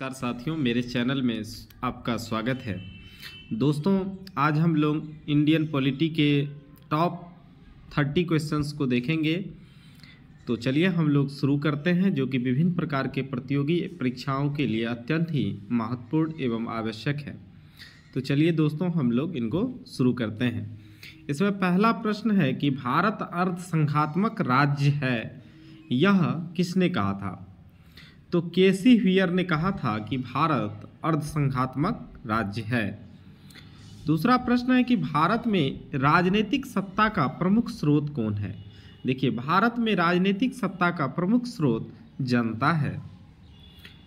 नमस्कार साथियों, मेरे चैनल में आपका स्वागत है। दोस्तों, आज हम लोग इंडियन पॉलिटी के टॉप 30 क्वेश्चंस को देखेंगे। तो चलिए हम लोग शुरू करते हैं, जो कि विभिन्न प्रकार के प्रतियोगी परीक्षाओं के लिए अत्यंत ही महत्वपूर्ण एवं आवश्यक है। तो चलिए दोस्तों, हम लोग इनको शुरू करते हैं। इसमें पहला प्रश्न है कि भारत अर्धसंघात्मक राज्य है, यह किसने कहा था? तो केसी व्हीयर ने कहा था कि भारत अर्धसंघात्मक राज्य है। दूसरा प्रश्न है कि भारत में राजनीतिक सत्ता का प्रमुख स्रोत कौन है? देखिए, भारत में राजनीतिक सत्ता का प्रमुख स्रोत जनता है।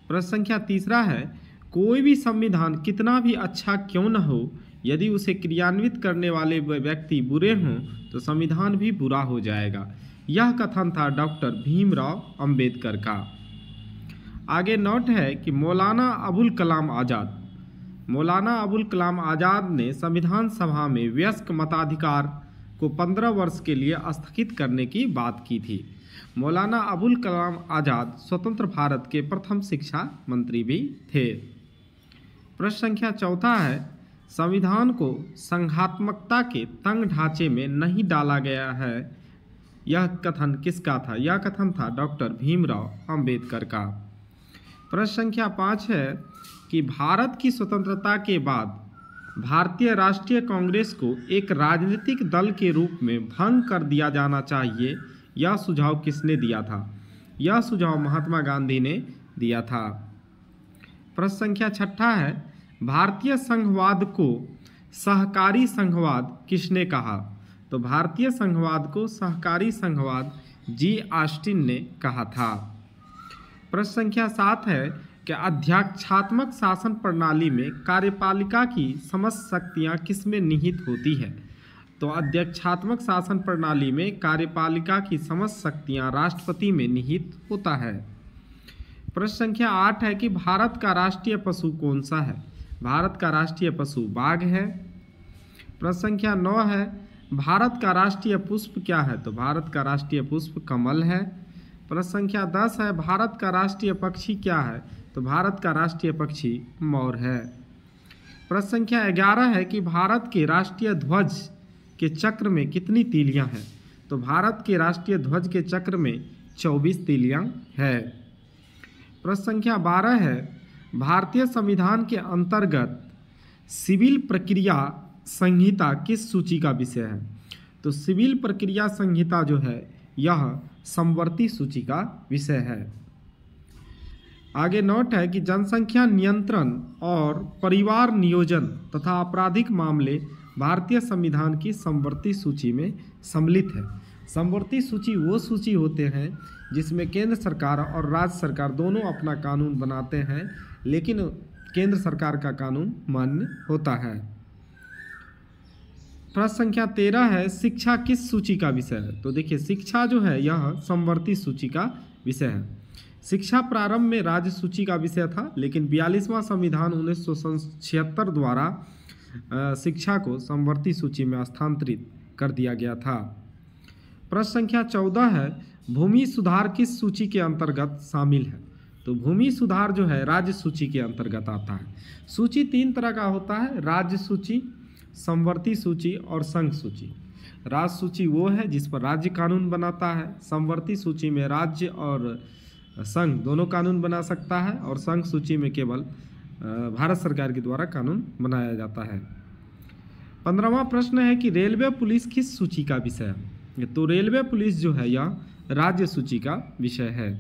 प्रश्न संख्या तीसरा है, कोई भी संविधान कितना भी अच्छा क्यों न हो, यदि उसे क्रियान्वित करने वाले व्यक्ति बुरे हों तो संविधान भी बुरा हो जाएगा। यह कथन था डॉक्टर भीमराव अंबेडकर का। आगे नोट है कि मौलाना अबुल कलाम आज़ाद ने संविधान सभा में वयस्क मताधिकार को 15 वर्ष के लिए स्थगित करने की बात की थी। मौलाना अबुल कलाम आज़ाद स्वतंत्र भारत के प्रथम शिक्षा मंत्री भी थे। प्रश्न संख्या चौथा है, संविधान को संघात्मकता के तंग ढांचे में नहीं डाला गया है, यह कथन किसका था? यह कथन था डॉक्टर भीमराव अंबेडकर का। प्रश्न संख्या 5 है कि भारत की स्वतंत्रता के बाद भारतीय राष्ट्रीय कांग्रेस को एक राजनीतिक दल के रूप में भंग कर दिया जाना चाहिए, यह सुझाव किसने दिया था? यह सुझाव महात्मा गांधी ने दिया था। प्रश्न संख्या 6 है, भारतीय संघवाद को सहकारी संघवाद किसने कहा? तो भारतीय संघवाद को सहकारी संघवाद जी ऑस्टिन ने कहा था। प्रश्न संख्या 7 है कि अध्यक्षात्मक शासन प्रणाली में कार्यपालिका की समस्त शक्तियां किसमें निहित होती है? तो अध्यक्षात्मक शासन प्रणाली में कार्यपालिका की समस्त शक्तियां राष्ट्रपति में निहित होता है। प्रश्न संख्या 8 है कि भारत का राष्ट्रीय पशु कौन सा है? भारत का राष्ट्रीय पशु बाघ है। प्रश्न संख्या 9 है, भारत का राष्ट्रीय पुष्प क्या है? तो भारत का राष्ट्रीय पुष्प कमल है। प्रश्न संख्या 10 है, भारत का राष्ट्रीय पक्षी क्या है? तो भारत का राष्ट्रीय पक्षी मोर है। प्रश्न संख्या 11 है कि भारत के राष्ट्रीय ध्वज के चक्र में कितनी तीलियां हैं? तो भारत के राष्ट्रीय ध्वज के चक्र में 24 तीलियां है। प्रश्न संख्या 12 है, भारतीय संविधान के अंतर्गत सिविल प्रक्रिया संहिता किस सूची का विषय है? तो सिविल प्रक्रिया संहिता जो है यह समवर्ती सूची का विषय है। आगे नोट है कि जनसंख्या नियंत्रण और परिवार नियोजन तथा आपराधिक मामले भारतीय संविधान की समवर्ती सूची में सम्मिलित है। समवर्ती सूची वो सूची होते हैं जिसमें केंद्र सरकार और राज्य सरकार दोनों अपना कानून बनाते हैं, लेकिन केंद्र सरकार का कानून मान्य होता है। प्रश्न संख्या 13 है, शिक्षा किस सूची का विषय है? तो देखिए, शिक्षा जो है यह समवर्ती सूची का विषय है। शिक्षा प्रारंभ में राज्य सूची का विषय था, लेकिन 42वां संविधान 1976 द्वारा शिक्षा को समवर्ती सूची में स्थानांतरित कर दिया गया था। प्रश्न संख्या 14 है, भूमि सुधार किस सूची के अंतर्गत शामिल है? तो भूमि सुधार जो है राज्य सूची के अंतर्गत आता है। सूची 3 तरह का होता है, राज्य सूची, समवर्ती सूची और संघ सूची। राज्य सूची वो है जिस पर राज्य कानून बनाता है, समवर्ती सूची में राज्य और संघ दोनों कानून बना सकता है, और संघ सूची में केवल भारत सरकार के द्वारा कानून बनाया जाता है। 15वां प्रश्न है कि रेलवे पुलिस किस सूची का विषय है? तो रेलवे पुलिस जो है यह राज्य सूची का विषय है।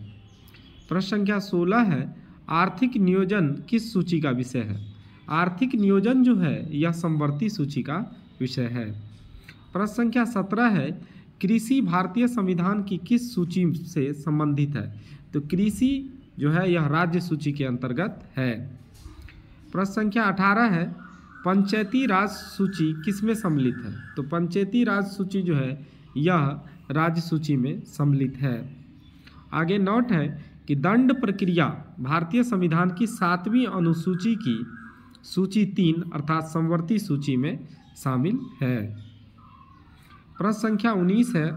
प्रश्न संख्या 16 है, आर्थिक नियोजन किस सूची का विषय है? आर्थिक नियोजन जो है यह समवर्ती सूची का विषय है। प्रश्न संख्या 17 है, कृषि भारतीय संविधान की किस सूची से संबंधित है? तो कृषि जो है यह राज्य सूची के अंतर्गत है। प्रश्न संख्या 18 है, पंचायती राज सूची किसमें सम्मिलित है? तो पंचायती राज सूची जो है यह राज्य सूची में सम्मिलित है। आगे नोट है कि दंड प्रक्रिया भारतीय संविधान की 7वीं अनुसूची की सूची 3 अर्थात समवर्ती सूची में शामिल है। प्रश्न संख्या 19 है,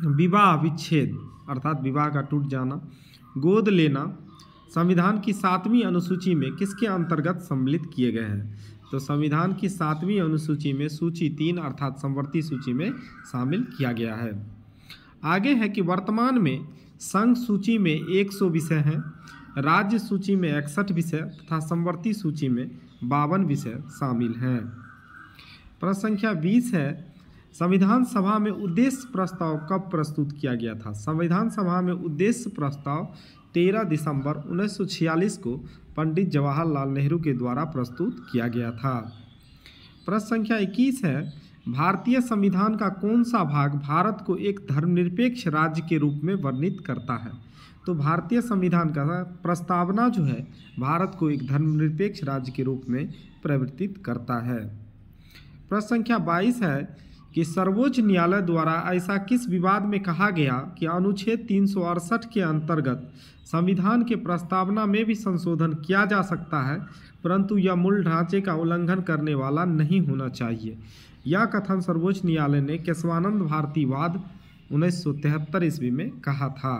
विवाह विच्छेद अर्थात विवाह का टूट जाना, गोद लेना, संविधान की 7वीं अनुसूची में किसके अंतर्गत सम्मिलित किए गए हैं? तो संविधान की 7वीं अनुसूची में सूची 3 अर्थात समवर्ती सूची में शामिल किया गया है। आगे है कि वर्तमान में संघ सूची में 100 विषय हैं, राज्य सूची में 61 विषय तथा समवर्ती सूची में 52 विषय शामिल हैं। प्रश्न संख्या 20 है, संविधान सभा में उद्देश्य प्रस्ताव कब प्रस्तुत किया गया था? संविधान सभा में उद्देश्य प्रस्ताव 13 दिसंबर 1946 को पंडित जवाहरलाल नेहरू के द्वारा प्रस्तुत किया गया था। प्रश्न संख्या 21 है, भारतीय संविधान का कौन सा भाग भारत को एक धर्मनिरपेक्ष राज्य के रूप में वर्णित करता है? तो भारतीय संविधान का प्रस्तावना जो है भारत को एक धर्मनिरपेक्ष राज्य के रूप में परिवर्तित करता है। प्रश्न संख्या 22 है कि सर्वोच्च न्यायालय द्वारा ऐसा किस विवाद में कहा गया कि अनुच्छेद 368 के अंतर्गत संविधान के प्रस्तावना में भी संशोधन किया जा सकता है, परंतु यह मूल ढांचे का उल्लंघन करने वाला नहीं होना चाहिए। यह कथन सर्वोच्च न्यायालय ने केशवानंद भारती वाद 1973 ईस्वी में कहा था।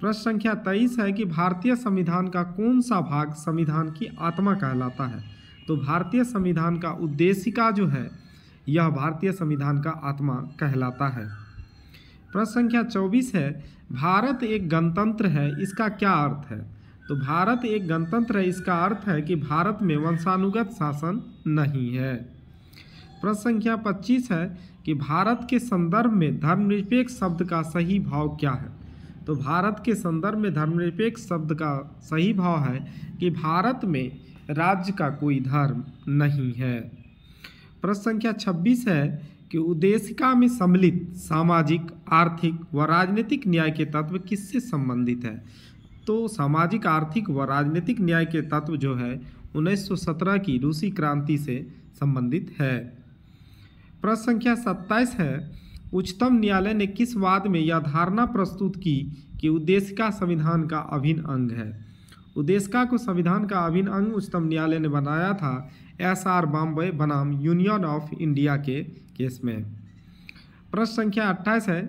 प्रश्न संख्या 23 है कि भारतीय संविधान का कौन सा भाग संविधान की आत्मा कहलाता है? तो भारतीय संविधान का उद्देशिका जो है यह भारतीय संविधान का आत्मा कहलाता है। प्रश्न संख्या 24 है, भारत एक गणतंत्र है, इसका क्या अर्थ है? तो भारत एक गणतंत्र है, इसका अर्थ है कि भारत में वंशानुगत शासन नहीं है। प्रश्न संख्या 25 है कि भारत के संदर्भ में धर्मनिरपेक्ष शब्द का सही भाव क्या है? तो भारत के संदर्भ में धर्मनिरपेक्ष शब्द का सही भाव है कि भारत में राज्य का कोई धर्म नहीं है। प्रश्न संख्या 26 है कि उद्देशिका में सम्मिलित सामाजिक, आर्थिक व राजनीतिक न्याय के तत्व किससे संबंधित है? तो सामाजिक, आर्थिक व राजनीतिक न्याय के तत्व जो है 1917 की रूसी क्रांति से संबंधित है। प्रश्न संख्या 27 है, उच्चतम न्यायालय ने किस वाद में यह धारणा प्रस्तुत की कि उद्देशिका संविधान का अभिन्न अंग है? उद्देशिका को संविधान का अभिन्न अंग उच्चतम न्यायालय ने बनाया था SR बॉम्बे बनाम यूनियन ऑफ इंडिया के केस में। प्रश्न संख्या 28 है,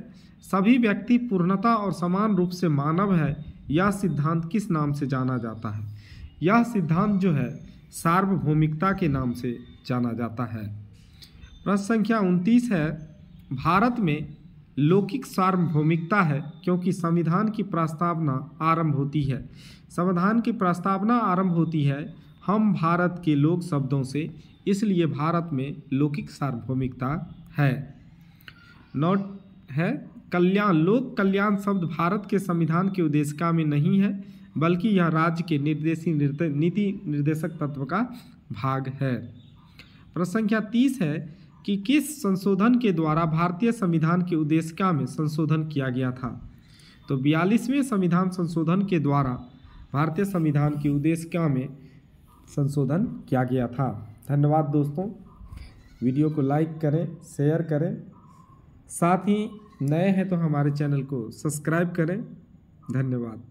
सभी व्यक्ति पूर्णता और समान रूप से मानव है, यह सिद्धांत किस नाम से जाना जाता है? यह सिद्धांत जो है सार्वभौमिकता के नाम से जाना जाता है। प्रश्न संख्या 29 है, भारत में लौकिक सार्वभौमिकता है क्योंकि संविधान की प्रस्तावना आरंभ होती है। संविधान की प्रस्तावना आरंभ होती है हम भारत के लोग शब्दों से, इसलिए भारत में लौकिक सार्वभौमिकता है। नोट है, कल्याण, लोक कल्याण शब्द भारत के संविधान की उद्देशिका में नहीं है, बल्कि यह राज्य के नीति निर्देशक तत्व का भाग है। प्रश्न संख्या 30 है कि किस संशोधन के द्वारा भारतीय संविधान की उद्देशिका में संशोधन किया गया था? तो 42वें संविधान संशोधन के द्वारा भारतीय संविधान की उद्देशिका में संशोधन किया गया था। धन्यवाद दोस्तों, वीडियो को लाइक करें, शेयर करें, साथ ही नए हैं तो हमारे चैनल को सब्सक्राइब करें। धन्यवाद।